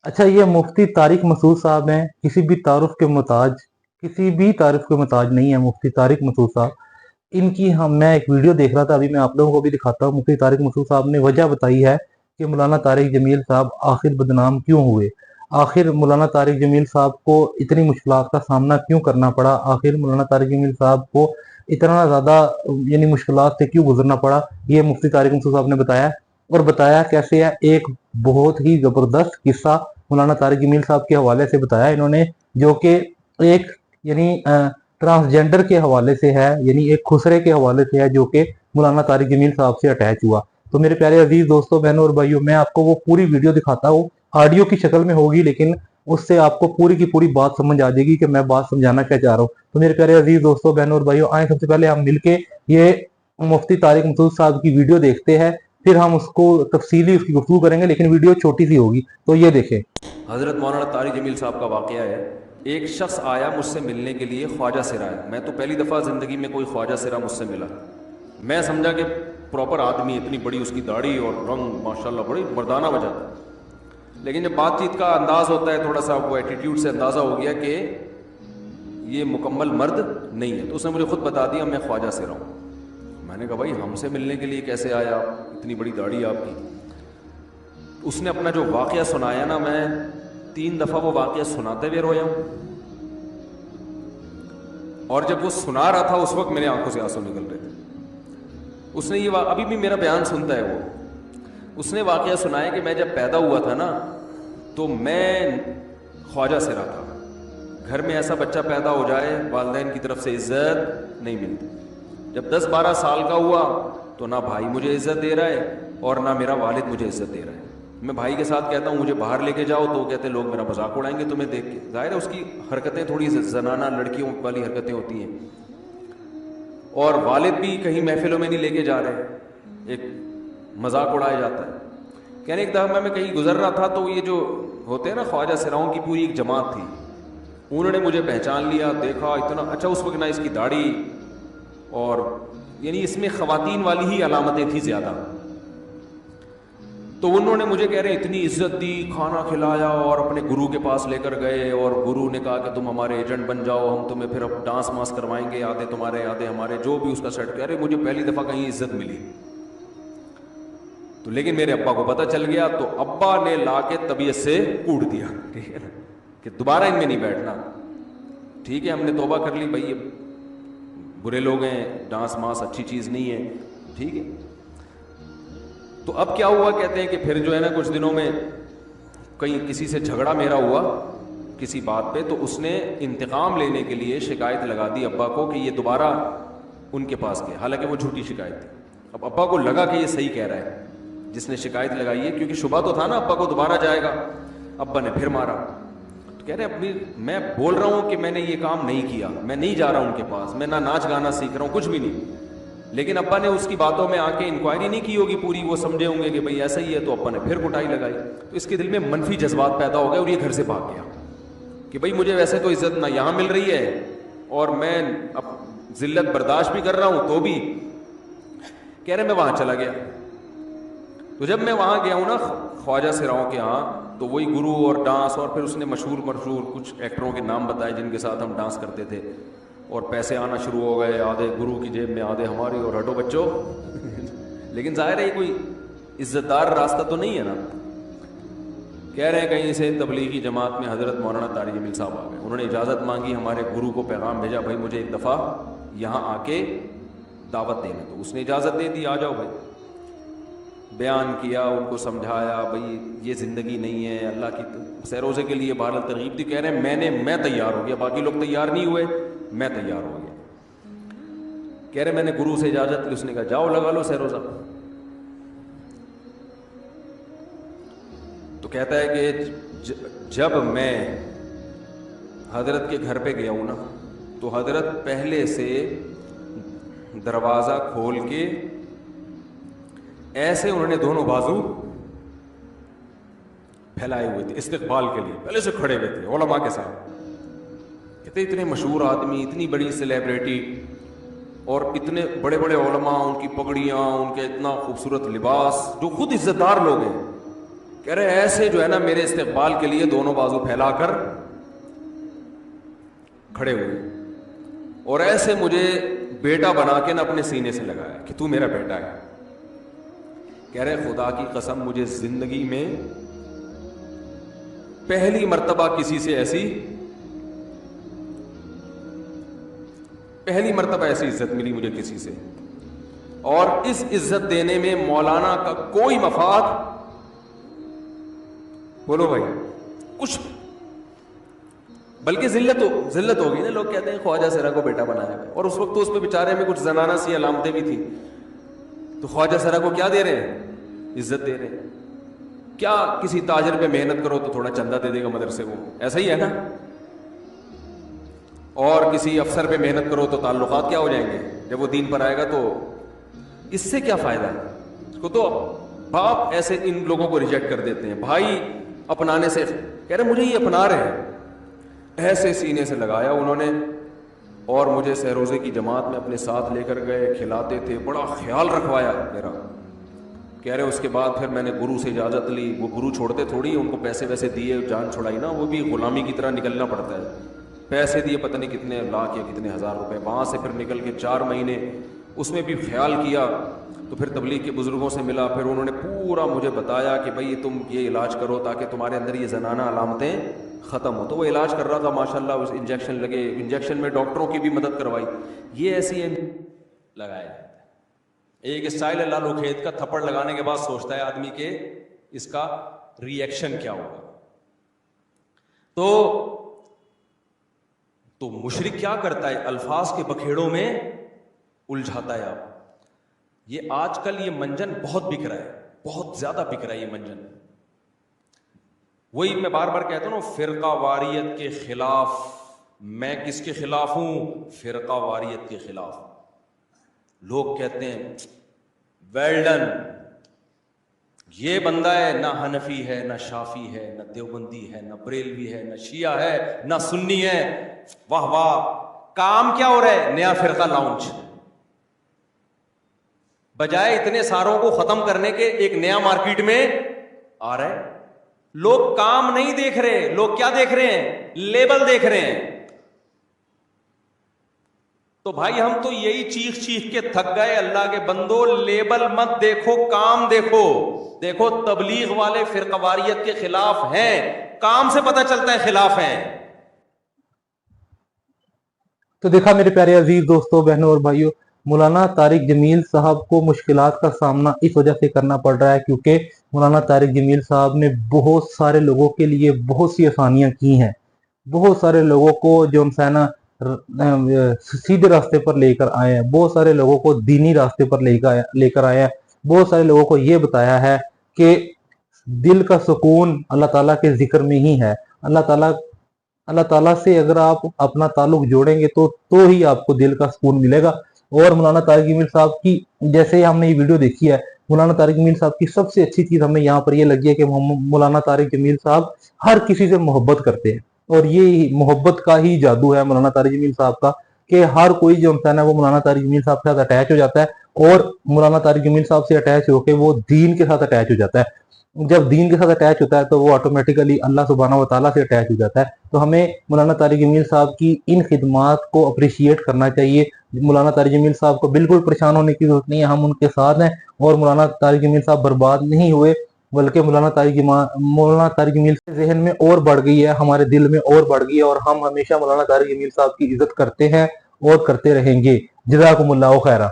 अच्छा, ये मुफ्ती तारिक मसूद साहब हैं, किसी भी तारुफ के मोहताज नहीं है मुफ्ती तारिक मसूद साहब। इनकी हम मैं एक वीडियो देख रहा था, अभी मैं आप लोगों को भी दिखाता हूँ। मुफ्ती तारिक मसूद साहब ने वजह बताई है कि मौलाना तारिक जमील साहब आखिर बदनाम क्यों हुए, आखिर मौलाना तारिक जमील साहब को इतनी मुश्किलात का सामना क्यों करना पड़ा, आखिर मौलाना तारिक जमील साहब को इतना ज़्यादा यानी मुश्किलात से क्यों गुजरना पड़ा। ये मुफ्ती तारिक मसूद साहब ने बताया, और बताया कैसे है, एक बहुत ही ज़बरदस्त किस्सा मौलाना तारिक जमील साहब के हवाले से बताया इन्होंने, जो कि एक यानी ट्रांसजेंडर के हवाले से है, यानी एक खुसरे के हवाले से है, जो कि मौलाना तारिक जमील साहब से अटैच हुआ। तो मेरे प्यारे अजीज दोस्तों, बहनों और भाइयों, मैं आपको वो पूरी वीडियो दिखाता हूँ, ऑडियो की शक्ल में होगी, लेकिन उससे आपको पूरी की पूरी बात समझ आ जाएगी कि मैं बात समझाना क्या चाह रहा हूँ। तो मेरे प्यारे अजीज दोस्तों, बहनों और भाइयों, आए सबसे पहले हम मिलके ये मुफ्ती तारिक मसूद साहब की वीडियो देखते हैं, फिर हम उसको तफसीली उसकी गुफ्तगू करेंगे, लेकिन वीडियो छोटी सी होगी, तो ये देखें। हज़रत मौलाना तारिक जमील साहब का वाक़या है। एक शख्स आया मुझसे मिलने के लिए, ख्वाजा सिरा है। मैं तो पहली दफ़ा ज़िंदगी में कोई ख्वाजा सिरा मुझसे मिला। मैं समझा कि प्रॉपर आदमी, इतनी बड़ी उसकी दाढ़ी और रंग माशाल्लाह बड़ी मर्दाना वजह था। लेकिन जब बातचीत का अंदाज़ होता है, थोड़ा सा वो एटीट्यूड से अंदाज़ा हो गया कि ये मुकम्मल मर्द नहीं है। तो उसने मुझे ख़ुद बता दिया मैं ख्वाजा सिरा हूँ। मैंने कहा भाई हमसे मिलने के लिए कैसे आया, इतनी बड़ी दाढ़ी आपकी। उसने अपना जो वाक़या सुनाया ना, मैं 3 दफ़ा वो वाक़या सुनाते हुए रोया हूँ। और जब वो सुना रहा था उस वक्त मेरे आंखों से आंसू निकल रहे थे। उसने ये अभी भी मेरा बयान सुनता है वो। उसने वाक़या सुनाया कि मैं जब पैदा हुआ था ना, तो मैं ख्वाजा सिरा था। घर में ऐसा बच्चा पैदा हो जाए, वालिदैन की तरफ से इज़्ज़त नहीं मिलती। जब 10-12 साल का हुआ तो ना भाई मुझे इज़्ज़त दे रहा है और ना मेरा वालिद मुझे इज़्ज़त दे रहा है। मैं भाई के साथ कहता हूँ मुझे बाहर लेके जाओ, तो कहते हैं लोग मेरा मजाक उड़ाएंगे तुम्हें देख के। जाहिर है उसकी हरकतें थोड़ी जनाना लड़कियों वाली हरकतें होती हैं। और वालिद भी कहीं महफिलों में नहीं लेके जा रहे, एक मजाक उड़ाया जाता है। कहने एक दफ़ा मैं कहीं गुजर रहा था, तो ये जो होते हैं ना ख्वाजा सिराओं की पूरी एक जमात थी, उन्होंने मुझे पहचान लिया, देखा इतना अच्छा। उस वक्त ना इसकी दाढ़ी और यानी इसमें ख़वातीन वाली ही अलामतें थी ज़्यादा। तो उन्होंने मुझे कह रहे इतनी इज्जत दी, खाना खिलाया और अपने गुरु के पास लेकर गए। और गुरु ने कहा कि तुम हमारे एजेंट बन जाओ, हम तुम्हें फिर अब डांस मांस करवाएंगे, आधे तुम्हारे आधे हमारे, जो भी उसका सेट। कह रहे मुझे पहली दफ़ा कहीं इज्जत मिली। तो लेकिन मेरे अब्बा को पता चल गया, तो अब्बा ने ला के तबीयत से कूट दिया, ठीक है ना, कि दोबारा इनमें नहीं बैठना। ठीक है, हमने तौबा कर ली, भाई ये बुरे लोग हैं, डांस मांस अच्छी चीज़ नहीं है, ठीक है। तो अब क्या हुआ, कहते हैं कि फिर जो है ना कुछ दिनों में कहीं किसी से झगड़ा मेरा हुआ किसी बात पे, तो उसने इंतकाम लेने के लिए शिकायत लगा दी अब्बा को कि ये दोबारा उनके पास गए, हालांकि वो झूठी शिकायत थी। अब अब्बा को लगा कि ये सही कह रहा है जिसने शिकायत लगाई है, क्योंकि शुबा तो था ना अब्बा को दोबारा जाएगा। अब्बा ने फिर मारा। तो कह रहे अभी मैं बोल रहा हूँ कि मैंने ये काम नहीं किया, मैं नहीं जा रहा उनके पास, मैं ना नाच गाना सीख रहा हूँ, कुछ भी नहीं। लेकिन अब्बा ने उसकी बातों में आके इंक्वायरी नहीं की होगी पूरी, वो समझे होंगे कि भाई ऐसा ही है, तो अब्बा ने फिर कुटाई लगाई। तो इसके दिल में मनफी जज्बात पैदा हो गए और ये घर से भाग गया कि भाई मुझे वैसे तो इज्जत ना यहाँ मिल रही है और मैं अब जिल्लत बर्दाश्त भी कर रहा हूँ, तो भी कह रहे मैं वहाँ चला गया। तो जब मैं वहाँ गया हूँ ना ख्वाजा सिराओं के यहाँ, तो वही गुरु और डांस, और फिर उसने मशहूर कुछ एक्टरों के नाम बताए जिनके साथ हम डांस करते थे, और पैसे आना शुरू हो गए, आधे गुरु की जेब में आधे हमारी, और हटो बच्चों। लेकिन जाहिर है कोई इज्जतदार रास्ता तो नहीं है ना। कह रहे हैं कहीं से तबलीगी जमात में हज़रत मौलाना तारिक जमील साहब आ गए, उन्होंने इजाज़त मांगी, हमारे गुरु को पैगाम भेजा, भाई मुझे एक दफ़ा यहाँ आके दावत देने दो। उसने इजाज़त दे दी, आ जाओ भाई। बयान किया, उनको समझाया भाई ये ज़िंदगी नहीं है, अल्लाह की सैरोज़े के लिए बहरहाल तरगीब दी। कह रहे हैं मैं तैयार हो गया, बाकी लोग तैयार नहीं हुए, मैं तैयार हो गया। कह रहे मैंने गुरु से इजाज़त ली, उसने कहा जाओ लगा लो सैरोज़ा। तो कहता है कि जब मैं हजरत के घर पे गया हूँ ना, तो हजरत पहले से दरवाज़ा खोल के ऐसे उन्होंने दोनों बाजू फैलाए हुए थे इस्तकबाल के लिए, पहले से खड़े हुए थे उलमा के साथ। कहते इतने मशहूर आदमी, इतनी बड़ी सेलिब्रिटी, और इतने बड़े बड़े उलमा, उनकी पगड़ियाँ, उनके इतना खूबसूरत लिबास, जो खुद इज्जतदार लोग हैं, کہہ رہے ایسے جو ہے نا میرے استقبال کے لیے دونوں بازو پھیلا کر کھڑے ہوئے اور ایسے مجھے بیٹا بنا کے نا اپنے سینے سے لگایا کہ تو میرا بیٹا ہے. کہہ رہے خدا کی قسم مجھے زندگی میں پہلی مرتبہ کسی سے پہلی مرتبہ ایسی عزت ملی مجھے کسی سے, اور اس عزت دینے میں مولانا کا کوئی مفاد, بولو بھائی, کچھ بلکہ ذلت ہوگی نا. لوگ کہتے ہیں خواجہ سرا کو بیٹا بنایا ہے, اور اس وقت تو اس پہ بیچارے میں کچھ زنانہ سی علامتیں بھی تھیں. تو خواجہ سرا کو کیا دے رہے ہیں؟ عزت دے رہے ہیں. کیا کسی تاجر پہ محنت کرو تو تھوڑا چندہ دے دے گا مدرسے کو, ایسا ہی ہے نا. اور کسی افسر پہ محنت کرو تو تعلقات کیا ہو جائیں گے جب وہ دین پر آئے گا. تو اس سے کیا فائدہ ہے اس کو؟ تو باپ ایسے ان لوگوں کو ریجیکٹ کر دیتے ہیں. بھائی اپنانے سے کہہ رہے مجھے یہ اپنا رہے ہیں, ایسے سینے سے لگایا انہوں نے, اور مجھے سہروزے کی جماعت میں اپنے ساتھ لے کر گئے, کھلاتے تھے, بڑا خیال رکھوایا میرا. کہہ رہے اس کے بعد پھر میں نے گرو سے اجازت لی. وہ گرو چھوڑتے تھوڑی, ان کو پیسے ویسے دیے, جان چھڑائی نا, وہ بھی غلامی کی طرح نکلنا پڑتا ہے. پیسے دیے پتہ نہیں کتنے لاکھ یا کتنے ہزار روپے, وہاں سے پھر نکل کے 4 مہینے اس میں بھی خیال کیا. تو پھر تبلیغ کے بزرگوں سے ملا, پھر انہوں نے پورا مجھے بتایا کہ بھائی تم یہ علاج کرو تاکہ تمہارے اندر یہ زنانہ علامتیں ختم ہو. تو وہ علاج کر رہا تھا ماشاءاللہ, اس انجیکشن لگے, انجیکشن میں ڈاکٹروں کی بھی مدد کروائی. یہ ایسی لگایا جاتا ہے. ایک اسٹائل ہے لالو کھیت کا, تھپڑ لگانے کے بعد سوچتا ہے آدمی کہ اس کا ری ایکشن کیا ہوگا. تو مشرک کیا کرتا ہے؟ الفاظ کے بکھیڑوں میں الجھاتا ہے. آپ یہ آج کل یہ منجن بہت بک رہا ہے, بہت زیادہ بک رہا ہے یہ منجن. وہی میں بار بار کہتا ہوں نا, فرقہ واریت کے خلاف. میں کس کے خلاف ہوں؟ فرقہ واریت کے خلاف. لوگ کہتے ہیں ویل ڈن, یہ بندہ ہے نہ حنفی ہے نہ شافی ہے نہ دیوبندی ہے نہ بریلوی ہے نہ شیعہ ہے نہ سنی ہے, واہ واہ. کام کیا ہو رہا ہے؟ نیا فرقہ لانچ. بجائے اتنے ساروں کو ختم کرنے کے ایک نیا مارکیٹ میں آ رہا ہے. لوگ کام نہیں دیکھ رہے, لوگ کیا دیکھ رہے ہیں؟ لیبل دیکھ رہے ہیں. تو بھائی ہم تو یہی چیخ کے تھک گئے. اللہ کے بندو, لیبل مت دیکھو, کام دیکھو. دیکھو تبلیغ والے فرقہ واریت کے خلاف ہیں, کام سے پتہ چلتا ہے خلاف ہیں. تو دیکھا میرے پیارے عزیز دوستوں, بہنوں اور بھائیوں, مولانا طارق جمیل صاحب کو مشکلات کا سامنا اس وجہ سے کرنا پڑ رہا ہے کیونکہ مولانا طارق جمیل صاحب نے بہت سارے لوگوں کے لیے بہت سی آسانیاں کی ہیں. بہت سارے لوگوں کو جو نا سیدھے راستے پر لے کر آئے ہیں, بہت سارے لوگوں کو دینی راستے پر لے کر آئے ہیں. بہت سارے لوگوں کو یہ بتایا ہے کہ دل کا سکون اللہ تعالیٰ کے ذکر میں ہی ہے. اللہ تعالیٰ سے اگر آپ اپنا تعلق جوڑیں گے تو ہی آپ کو دل کا سکون ملے گا. اور مولانا طارق جمیل صاحب کی جیسے ہم نے یہ ویڈیو دیکھی ہے, مولانا طارق جمیل صاحب کی سب سے اچھی چیز ہمیں یہاں پر یہ لگی ہے کہ مولانا طارق جمیل صاحب ہر کسی سے محبت کرتے ہیں. اور یہ محبت کا ہی جادو ہے مولانا طارق جمیل صاحب کا کہ ہر کوئی جو انسان ہے وہ مولانا طارق جمیل صاحب کے ساتھ اٹیچ ہو جاتا ہے, اور مولانا طارق جمیل صاحب سے اٹیچ ہو کے وہ دین کے ساتھ اٹیچ ہو جاتا ہے. جب دین کے ساتھ اٹیچ ہوتا ہے تو وہ آٹومیٹیکلی اللہ سبحانہ و تعالیٰ سے اٹیچ ہو جاتا ہے. تو ہمیں مولانا طارق جمیل صاحب کی ان خدمات کو اپریشیٹ کرنا چاہیے. مولانا طارق جمیل صاحب کو بالکل پریشان ہونے کی ضرورت نہیں ہے, ہم ان کے ساتھ ہیں. اور مولانا طارق جمیل صاحب برباد نہیں ہوئے, بلکہ مولانا طارق جمیل کے ذہن میں اور بڑھ گئی ہے, ہمارے دل میں اور بڑھ گئی ہے, اور ہم ہمیشہ مولانا طارق جمیل صاحب کی عزت کرتے ہیں اور کرتے رہیں گے. جزاکم اللہ خیرہ.